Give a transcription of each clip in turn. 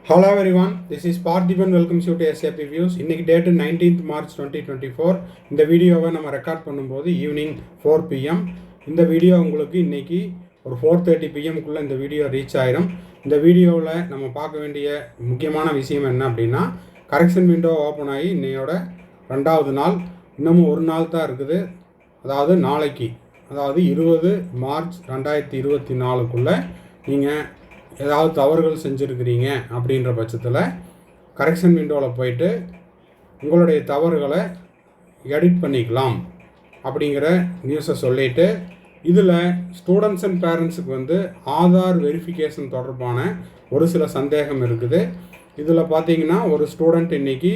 Hello everyone, this is Parthiban. Welcomes you to SAP Reviews. இன்னைக்கு date 19th March 2024. இந்த வீடியோவை நம்ம record பண்ணும்போது ஈவினிங் 4 PM. இந்த வீடியோ உங்களுக்கு இன்னைக்கு ஒரு 4:30 PMக்குள்ளே இந்த வீடியோ ரீச் ஆயிரும். இந்த வீடியோவில் நம்ம பார்க்க வேண்டிய முக்கியமான விஷயம் என்ன அப்படின்னா, கரெக்ஷன் விண்டோ ஓப்பன் ஆகி இன்னையோட 2வது நாள், இன்னமும் ஒரு நாள் தான் இருக்குது. அதாவது நாளைக்கு, அதாவது 20 March 2024க்குள்ளே நீங்கள் ஏதாவது தவறுகள் செஞ்சுருக்கிறீங்க அப்படின்ற பட்சத்தில் கரெக்ஷன் விண்டோவில் போயிட்டு உங்களுடைய தவறுகளை எடிட் பண்ணிக்கலாம் அப்படிங்கிற நியூஸை சொல்லிவிட்டு, இதில் ஸ்டூடெண்ட்ஸ் அண்ட் பேரண்ட்ஸுக்கு வந்து ஆதார் வெரிஃபிகேஷன் தொடர்பான ஒரு சில சந்தேகம் இருக்குது. இதில் பார்த்தீங்கன்னா ஒரு ஸ்டூடெண்ட் இன்றைக்கி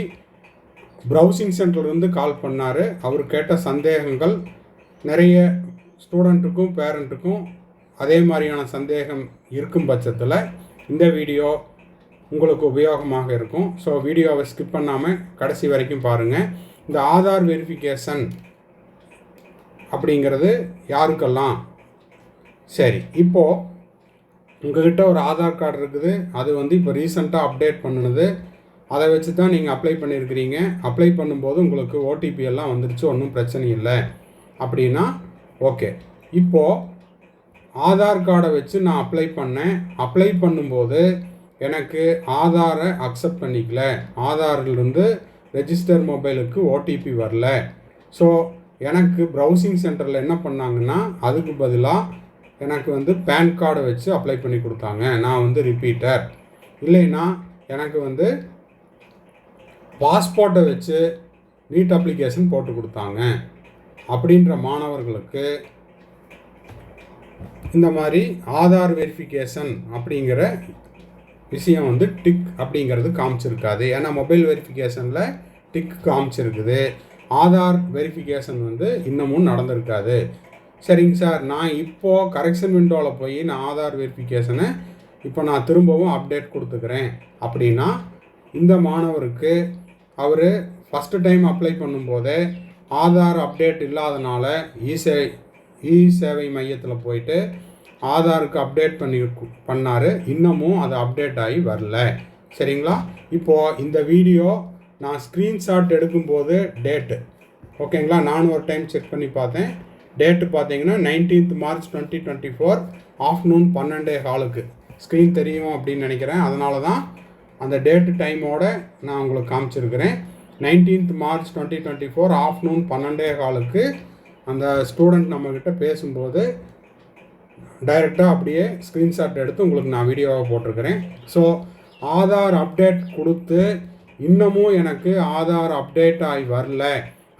ப்ரௌசிங் சென்டர்லேருந்து கால் பண்ணார். அவர் கேட்ட சந்தேகங்கள் நிறைய ஸ்டூடெண்ட்டுக்கும் பேரண்ட்டுக்கும் அதே மாதிரியான சந்தேகம் இருக்கும் பட்சத்தில் இந்த வீடியோ உங்களுக்கு உபயோகமாக இருக்கும். ஸோ வீடியோவை ஸ்கிப் பண்ணாமல் கடைசி வரைக்கும் பாருங்கள். இந்த ஆதார் வெரிஃபிகேஷன் அப்படிங்கிறது யாருக்கெல்லாம்? சரி, இப்போது உங்கள்கிட்ட ஒரு ஆதார் கார்டு இருக்குது. அது வந்து இப்போ ரீசெண்டாக அப்டேட் பண்ணினது. அதை வச்சு தான் நீங்கள் அப்ளை பண்ணியிருக்கிறீங்க. அப்ளை பண்ணும்போது உங்களுக்கு ஓடிபி எல்லாம் வந்துருச்சு, ஒன்றும் பிரச்சனை இல்லை அப்படின்னா ஓகே. இப்போது ஆதார் கார்டை வச்சு நான் அப்ளை பண்ணேன். அப்ளை பண்ணும்போது எனக்கு ஆதாரை அக்செப்ட் பண்ணிக்கல, ஆதாரிலிருந்து ரெஜிஸ்டர் மொபைலுக்கு ஓடிபி வரல. ஸோ எனக்கு ப்ரௌசிங் சென்டரில் என்ன பண்ணாங்கன்னா, அதுக்கு பதிலாக எனக்கு வந்து பேன் கார்டை வச்சு அப்ளை பண்ணி கொடுத்தாங்க. நான் வந்து ரிப்பீட்டர். இல்லைன்னா எனக்கு வந்து பாஸ்போர்ட்டை வச்சு நீட் அப்ளிகேஷன் போட்டு கொடுத்தாங்க. அப்படின்ற மாணவர்களுக்கு இந்த மாதிரி ஆதார் வெரிஃபிகேஷன் அப்படிங்கிற விஷயம் வந்து டிக் அப்படிங்கிறது காமிச்சிருக்காது. ஏன்னா மொபைல் வெரிஃபிகேஷனில் டிக் காமிச்சிருக்குது, ஆதார் வெரிஃபிகேஷன் வந்து இன்னமும் நடந்திருக்காது. சரிங்க சார், நான் இப்போது கரெக்ஷன் விண்டோவில் போய் நான் ஆதார் வெரிஃபிகேஷனை இப்போ நான் திரும்பவும் அப்டேட் கொடுத்துக்கிறேன் அப்படின்னா, இந்த மாணவருக்கு அவர் ஃபஸ்ட்டு டைம் அப்ளை பண்ணும்போதே ஆதார் அப்டேட் இல்லாதனால இ சேவை மையத்தில் போயிட்டு ஆதாருக்கு அப்டேட் பண்ணார். இன்னமும் அது அப்டேட் ஆகி வரல. சரிங்களா? இப்போது இந்த வீடியோ நான் ஸ்க்ரீன்ஷாட் எடுக்கும்போது டேட்டு ஓகேங்களா, நானும் ஒரு டைம் செக் பண்ணி பார்த்தேன். டேட்டு பார்த்தீங்கன்னா 19th March 2024 ஆஃப்டர்நூன் 12:15 ஸ்க்ரீன் தெரியும் அப்படின்னு நினைக்கிறேன். அதனால தான் அந்த டேட்டு டைமோடு நான் உங்களுக்கு காமிச்சிருக்கிறேன். 19th March 2024 ஆஃப்டர்நூன் 12:15 அந்த ஸ்டூடெண்ட் நம்மக்கிட்ட பேசும்போது டைரெக்டாக அப்படியே ஸ்க்ரீன்ஷாட் எடுத்து உங்களுக்கு நான் வீடியோவாக போட்டிருக்கிறேன். ஸோ ஆதார் அப்டேட் கொடுத்து இன்னமும் எனக்கு ஆதார் அப்டேட் ஆகி வரல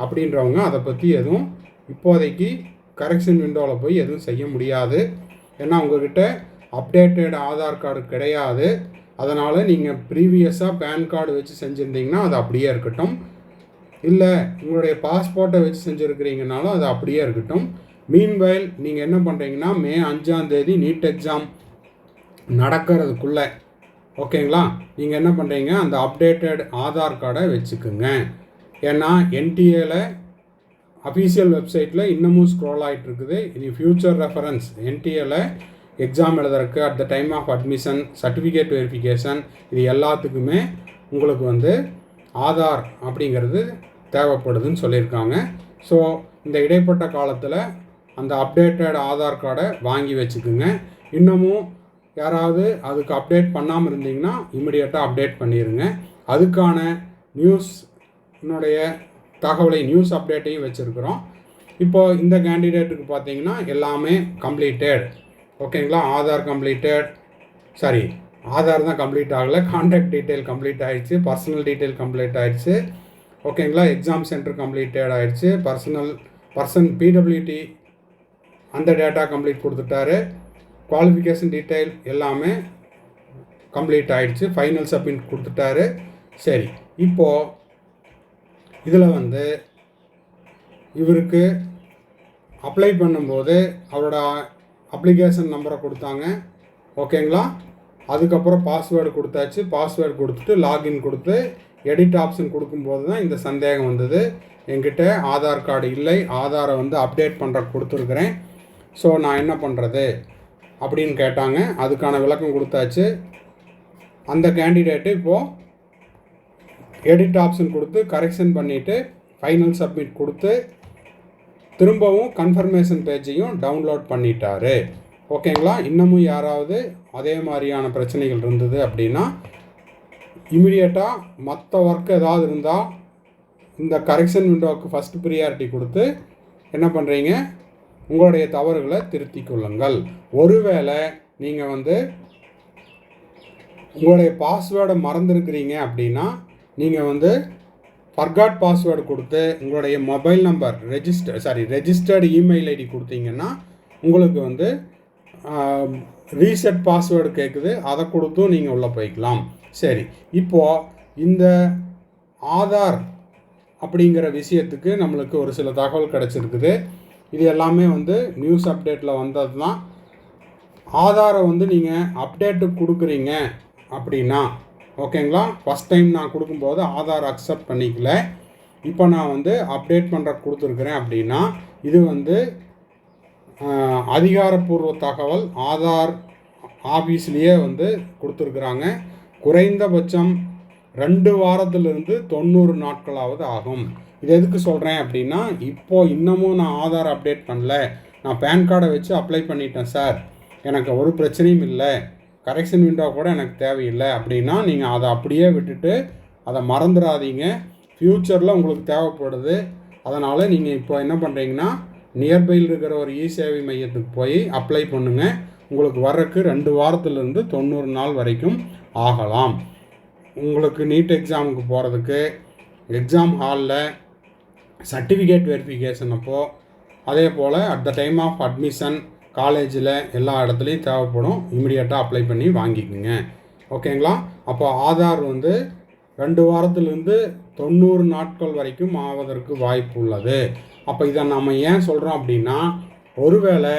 அப்படின்றவங்க அதை பற்றி எதுவும் இப்போதைக்கு கரெக்ஷன் விண்டோவில் போய் எதுவும் செய்ய முடியாது. ஏன்னா உங்கள்கிட்ட அப்டேட்டட் ஆதார் கார்டு கிடையாது. அதனால் நீங்கள் ப்ரீவியஸாக பேன் கார்டு வச்சு செஞ்சுருந்தீங்கன்னா அது அப்படியே இருக்கட்டும். இல்லை உங்களுடைய பாஸ்போர்ட்டை வச்சு செஞ்சுருக்கிறீங்கனாலும் அது அப்படியே இருக்கட்டும். மீன்வைல் நீங்கள் என்ன பண்ணுறீங்கன்னா, May 5 நீட் எக்ஸாம் நடக்கிறதுக்குள்ளே ஓகேங்களா, நீங்கள் என்ன பண்ணுறீங்க, அந்த அப்டேட்டட் ஆதார் கார்டை வச்சுக்குங்க. ஏன்னா என்டிஏல அஃபீஷியல் வெப்சைட்டில் இன்னமும் ஸ்க்ரோல் ஆகிட்டு இருக்குது. இனி ஃப்யூச்சர் ரெஃபரன்ஸ் என்டிஏல எக்ஸாம் எழுதுறதுக்கு at the time of admission, certificate verification, இது எல்லாத்துக்குமே உங்களுக்கு வந்து ஆதார் அப்படிங்கிறது தேவைப்படுதுன்னு சொல்லியிருக்காங்க. ஸோ இந்த இடைப்பட்ட காலத்தில் அந்த அப்டேட்டட் ஆதார் கார்டை வாங்கி வச்சுக்குங்க. இன்னமும் யாராவது அதுக்கு அப்டேட் பண்ணாமல் இருந்தீங்கன்னா இமிடியேட்டாக அப்டேட் பண்ணிடுங்க. அதுக்கான நியூஸ்னுடைய தகவலை, நியூஸ் அப்டேட்டையும் வச்சுருக்குறோம். இப்போது இந்த கேண்டிடேட்டுக்கு பார்த்தீங்கன்னா எல்லாமே கம்ப்ளீட்டட் ஓகேங்களா. ஆதார் கம்ப்ளீட்டட், சாரி ஆதார் தான் கம்ப்ளீட் ஆகலை, கான்டாக்ட் டீட்டெயில் கம்ப்ளீட் ஆகிடுச்சு, பர்சனல் டீட்டெயில் கம்ப்ளீட் ஆகிடுச்சு ஓகேங்களா. எக்ஸாம் சென்டர் கம்ப்ளீட்டட் ஆகிடுச்சு, பர்சன் பிடபிள்யூடி அந்த டேட்டா கம்ப்ளீட் கொடுத்துட்டாரு, குவாலிஃபிகேஷன் டீட்டெயில் எல்லாமே கம்ப்ளீட் ஆகிடுச்சு, ஃபைனல் சப்மிட் கொடுத்துட்டாரு. சரி, இப்போது இதில் வந்து இவருக்கு அப்ளை பண்ணும்போது அவரோட அப்ளிகேஷன் நம்பரை கொடுத்தாங்க ஓகேங்களா. அதுக்கப்புறம் பாஸ்வேர்டு கொடுத்தாச்சு. பாஸ்வேர்டு கொடுத்துட்டு லாகின் கொடுத்து எடிட் ஆப்ஷன் கொடுக்கும்போது தான் இந்த சந்தேகம் வந்தது. என்கிட்ட ஆதார் கார்டு இல்லை, ஆதாரை வந்து அப்டேட் பண்ணுற கொடுத்துருக்குறேன், ஸோ நான் என்ன பண்ணுறது அப்படின்னு கேட்டாங்க. அதுக்கான விளக்கம் கொடுத்தாச்சு. அந்த கேண்டிடேட்டு இப்போது எடிட் ஆப்ஷன் கொடுத்து கரெக்ஷன் பண்ணிவிட்டு ஃபைனல் சப்மிட் கொடுத்து திரும்பவும் கன்ஃபர்மேஷன் பேஜையும் டவுன்லோட் பண்ணிட்டாரு. ஓகேங்களா? இன்னமும் யாராவது அதே மாதிரியான பிரச்சனைகள் இருந்தது அப்படின்னா இமிடியேட்டாக மற்ற ஒர்க் ஏதாவது இருந்தால் இந்த கரெக்ஷன் விண்டோவுக்கு ஃபஸ்ட் ப்ரியாரிட்டி கொடுத்து என்ன பண்ணுறீங்க, உங்களுடைய தவறுகளை திருத்தி கொள்ளுங்கள். ஒருவேளை நீங்கள் உங்களுடைய பாஸ்வேர்டை மறந்துருக்கிறீங்க அப்படின்னா நீங்கள் ஃபர்காட் பாஸ்வேர்டு கொடுத்து உங்களுடைய mobile number registered email ID கொடுத்தீங்கன்னா உங்களுக்கு ரீசெட் பாஸ்வேர்டு கேட்குது, அதை கொடுத்தும் நீங்கள் உள்ளே போய்க்கலாம். சரி, இப்போது இந்த ஆதார் அப்படிங்கிற விஷயத்துக்கு நம்மளுக்கு ஒரு சில தகவல் கிடச்சிருக்குது. இது எல்லாமே நியூஸ் அப்டேட்டில் வந்தது தான். ஆதாரை நீங்கள் அப்டேட்டு கொடுக்குறீங்க அப்படின்னா ஓகேங்களா, ஃபஸ்ட் டைம் நான் கொடுக்கும்போது ஆதார் அக்செப்ட் பண்ணிக்கல, இப்போ நான் அப்டேட் பண்ணுற கொடுத்துருக்குறேன் அப்படின்னா இது அதிகாரப்பூர்வ தகவல் ஆதார் ஆஃபீஸ்லேயே கொடுத்துருக்குறாங்க. குறைந்தபட்சம் 2 வாரத்திலிருந்து 90 நாட்களாவது ஆகும். இது எதுக்கு சொல்கிறேன் அப்படின்னா, இப்போது இன்னமும் நான் ஆதார் அப்டேட் பண்ணல, நான் பேன் கார்டை வச்சு அப்ளை பண்ணிட்டேன் சார், எனக்கு ஒரு பிரச்சனையும் இல்லை, கரெக்ஷன் விண்டோ கூட எனக்கு தேவையில்லை அப்படின்னா நீங்கள் அதை அப்படியே விட்டுட்டு அதை மறந்துடாதீங்க. ஃப்யூச்சரில் உங்களுக்கு தேவைப்படுது. அதனால் நீங்கள் இப்போ என்ன பண்ணுறீங்கன்னா நியர்பையில் இருக்கிற ஒரு சேவை மையத்துக்கு போய் அப்ளை பண்ணுங்கள். உங்களுக்கு வர்றதுக்கு 2 வாரத்திலிருந்து 90 நாள் வரைக்கும் ஆகலாம். உங்களுக்கு நீட் எக்ஸாமுக்கு போகிறதுக்கு எக்ஸாம் ஹாலில் சர்டிஃபிகேட் வெரிஃபிகேஷன் அப்போது, அதே போல் at the time of admission காலேஜில் எல்லா இடத்துலையும் தேவைப்படும். இமிடியேட்டாக அப்ளை பண்ணி வாங்கிக்கோங்க. ஓகேங்களா? அப்போ ஆதார் 2 வாரத்திலிருந்து 90 நாட்கள் வரைக்கும் ஆவதற்கு வாய்ப்பு உள்ளது. அப்போ இதை நம்ம ஏன் சொல்கிறோம் அப்படின்னா, ஒருவேளை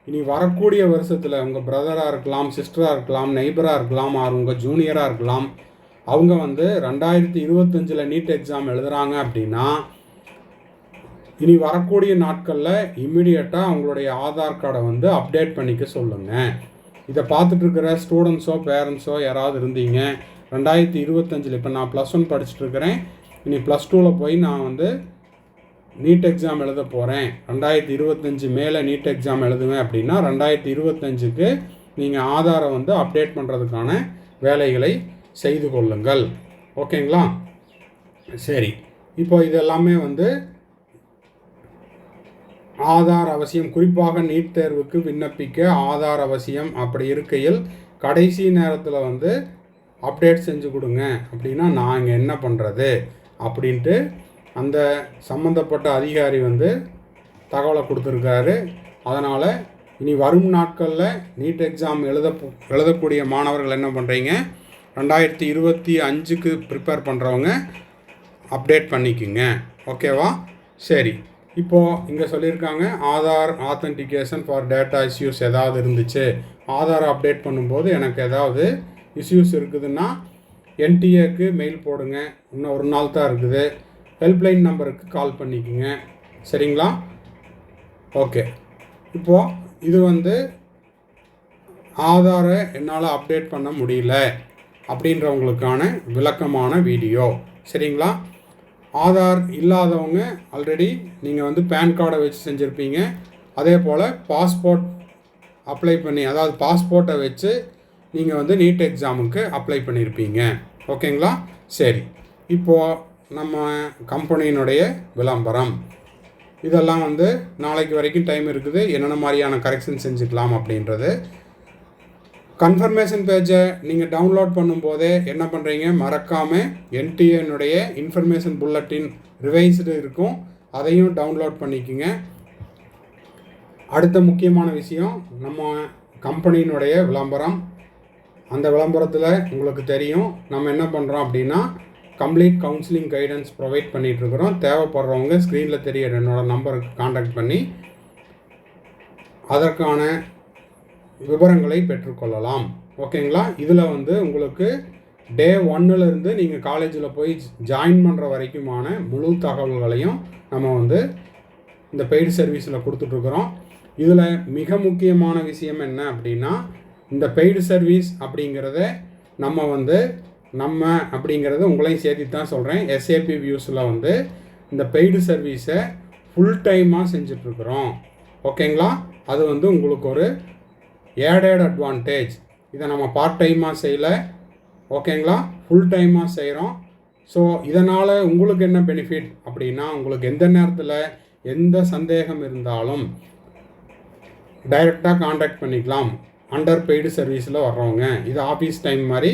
இனி வரக்கூடிய வருஷத்தில் உங்கள் பிரதராக இருக்கலாம், சிஸ்டராக இருக்கலாம், நெய்பராக இருக்கலாம், உங்கள் ஜூனியராக இருக்கலாம், அவங்க 2025 நீட் எக்ஸாம் எழுதுகிறாங்க அப்படின்னா இனி வரக்கூடிய நாட்களில் இம்மிடியட்டாக அவங்களுடைய ஆதார் கார்டை அப்டேட் பண்ணிக்க சொல்லுங்கள். இதை பார்த்துட்ருக்கிற ஸ்டூடெண்ட்ஸோ பேரண்ட்ஸோ யாராவது இருந்தீங்க 2025 இப்போ நான் +1 படிச்சுட்ருக்கிறேன், இனி +2 போய் நான் நீட் எக்ஸாம் எழுத போகிறேன், 2025 மேலே நீட் எக்ஸாம் எழுதுவேன் அப்படின்னா 2025க்கு நீங்கள் ஆதாரை அப்டேட் பண்ணுறதுக்கான வேலைகளை செய்து கொள்ளுங்கள். ஓகேங்களா? சரி, இப்போ இதெல்லாமே ஆதார் அவசியம். குறிப்பாக நீட் தேர்வுக்கு விண்ணப்பிக்க ஆதார் அவசியம். அப்படி இருக்கையில் கடைசி நேரத்தில் அப்டேட் செஞ்சு கொடுங்க அப்படின்னா நான் இங்கே என்ன பண்ணுறது அப்படின்ட்டு அந்த சம்மந்தப்பட்ட அதிகாரி தகவலை கொடுத்துருக்காரு. அதனால் இனி வரும் நாட்களில் நீட் எக்ஸாம் எழுதக்கூடிய மாணவர்கள் என்ன பண்ணுறீங்க, 2025க்கு ப்ரிப்பேர் பண்ணுறவங்க அப்டேட் பண்ணிக்கோங்க. ஓகேவா? சரி, இப்போது இங்கே சொல்லியிருக்காங்க Aadhaar authentication for data issues ஏதாவது இருந்துச்சு, ஆதார் அப்டேட் பண்ணும்போது எனக்கு ஏதாவது இஷ்யூஸ் இருக்குதுன்னா என்டிஏக்கு மெயில் போடுங்க, இன்னும் 1 நாள் தான் இருக்குது, ஹெல்ப்லைன் நம்பருக்கு கால் பண்ணிக்கோங்க. சரிங்களா? ஓகே, இப்போது இது ஆதாரை என்னால் அப்டேட் பண்ண முடியல அப்படின்றவங்களுக்கான விளக்கமான வீடியோ. சரிங்களா? ஆதார் இல்லாதவங்க ஆல்ரெடி நீங்கள் பேன் கார்டை வச்சு செஞ்சுருப்பீங்க. அதே போல் பாஸ்போர்ட் அப்ளை பண்ணி, அதாவது பாஸ்போர்ட்டை வச்சு நீங்கள் நீட் எக்ஸாமுக்கு அப்ளை பண்ணியிருப்பீங்க. ஓகேங்களா? சரி, இப்போது நம்ம கம்பெனியினுடைய விளம்பரம் இதெல்லாம் நாளைக்கு வரைக்கும் டைம் இருக்குது, என்னென்ன மாதிரியான கரெக்ஷன் செஞ்சுக்கலாம் அப்படின்றது. கன்ஃபர்மேஷன் பேஜை நீங்கள் டவுன்லோட் பண்ணும்போதே என்ன பண்ணுறீங்க, மறக்காமல் என்டிஏனுடைய இன்ஃபர்மேஷன் புல்லட்டின் ரிவைஸ்டு இருக்கும், அதையும் டவுன்லோட் பண்ணிக்கோங்க. அடுத்த முக்கியமான விஷயம் நம்ம கம்பெனியினுடைய விளம்பரம். அந்த விளம்பரத்தில் உங்களுக்கு தெரியும் நம்ம என்ன பண்ணுறோம் அப்படின்னா கம்ப்ளீட் கவுன்சிலிங் கைடன்ஸ் ப்ரொவைட் பண்ணிகிட்ருக்குறோம். தேவைப்படுறவங்க ஸ்க்ரீனில் தெரிய என்னோடய நம்பருக்கு காண்டாக்ட் பண்ணி அதற்கான விவரங்களை பெற்றுக்கொள்ளலாம். ஓகேங்களா? இதில் உங்களுக்கு டே 1லேருந்து நீங்கள் காலேஜில் போய் ஜாயின் பண்ணுற வரைக்குமான முழு தகவல்களையும் நம்ம இந்த பெய்டு சர்வீஸில் கொடுத்துட்ருக்குறோம். இதில் மிக முக்கியமான விஷயம் என்ன அப்படின்னா, இந்த பெய்டு சர்வீஸ் அப்படிங்கிறத நம்ம அப்படிங்கிறது உங்களையும் சேர்த்து தான் சொல்கிறேன். SAP வியூஸில் இந்த பெய்டு சர்வீஸை ஃபுல் டைமாக செஞ்சிட்ருக்குறோம். ஓகேங்களா? அது உங்களுக்கு ஒரு ஏடட் அட்வான்டேஜ். இதை நம்ம பார்ட் டைமாக செய்யலை. ஓகேங்களா? ஃபுல் டைமாக செய்கிறோம். ஸோ இதனால் உங்களுக்கு என்ன பெனிஃபிட் அப்படின்னா, உங்களுக்கு எந்த நேரத்தில் எந்த சந்தேகம் இருந்தாலும் டைரெக்டாக காண்டாக்ட் பண்ணிக்கலாம். அண்டர் பெய்டு சர்வீஸில் வர்றவங்க இது ஆஃபீஸ் டைம் மாதிரி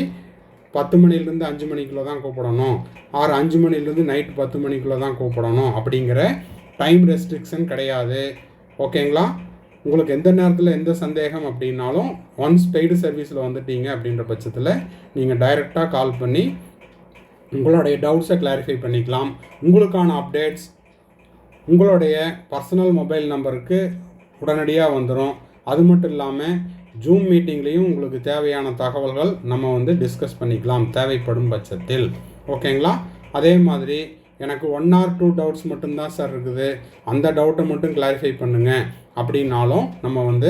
10 மணிலேருந்து 5 மணிக்குள்ளே தான் கூப்பிடணும், 5 மணிலேருந்து நைட்டு 10 மணிக்குள்ளே தான் கூப்பிடணும் அப்படிங்கிற டைம் ரெஸ்ட்ரிக்ஷன் கிடையாது. ஓகேங்களா? உங்களுக்கு எந்த நேரத்தில் எந்த சந்தேகம் அப்படின்னாலும் ஒன்ஸ் பெய்டு சர்வீஸில் வந்துட்டீங்க அப்படின்ற பட்சத்தில் நீங்கள் டைரெக்டாக கால் பண்ணி உங்களுடைய டவுட்ஸை கிளாரிஃபை பண்ணிக்கலாம். உங்களுக்கான அப்டேட்ஸ் உங்களுடைய பர்சனல் மொபைல் நம்பருக்கு உடனடியாக வந்துடும். அது மட்டும் இல்லாமல் ஜூம் மீட்டிங்லேயும் உங்களுக்கு தேவையான தகவல்கள் நம்ம டிஸ்கஸ் பண்ணிக்கலாம் தேவைப்படும் பட்சத்தில். ஓகேங்களா? அதே மாதிரி எனக்கு 1 or 2 டவுட்ஸ் மட்டும்தான் சார் இருக்குது, அந்த டவுட்டை மட்டும் கிளாரிஃபை பண்ணுங்கள் அப்படின்னாலும் நம்ம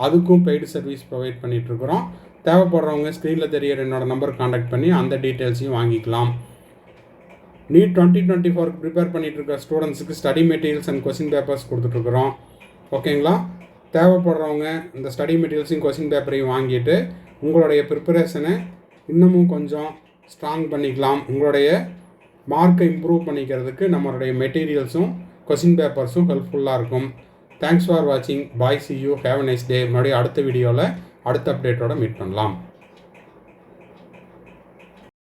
அதுக்கும் பெய்டு சர்வீஸ் ப்ரொவைட் பண்ணிகிட்ருக்குறோம். தேவைப்படுறவங்க ஸ்க்ரீனில் தெரியிற என்னோடய நம்பர் காண்டாக்ட் பண்ணி அந்த டீட்டெயில்ஸையும் வாங்கிக்கலாம். நீட் 2024 ப்ரிப்பேர் பண்ணிகிட்ருக்க ஸ்டூடெண்ட்ஸுக்கு study materials and question papers கொடுத்துட்ருக்குறோம். ஓகேங்களா? தேவைப்படுறவங்க இந்த ஸ்டடி மெட்டீரியல்ஸையும் கொஸ்டின் பேப்பரையும் வாங்கிட்டு உங்களுடைய ப்ரிப்பரேஷனை இன்னமும் கொஞ்சம் ஸ்ட்ராங் பண்ணிக்கலாம். உங்களுடைய மார்க்கை இம்ப்ரூவ் பண்ணிக்கிறதுக்கு நம்மளுடைய மெட்டீரியல்ஸும் கொஸ்டின் பேப்பர்ஸும் ஹெல்ப்ஃபுல்லாக இருக்கும். தேங்க்ஸ் ஃபார் வாட்சிங். Bye, see you, have a nice day. மறுபடியும் அடுத்த வீடியோவில் அடுத்த அப்டேட்டோட மீட் பண்ணலாம்.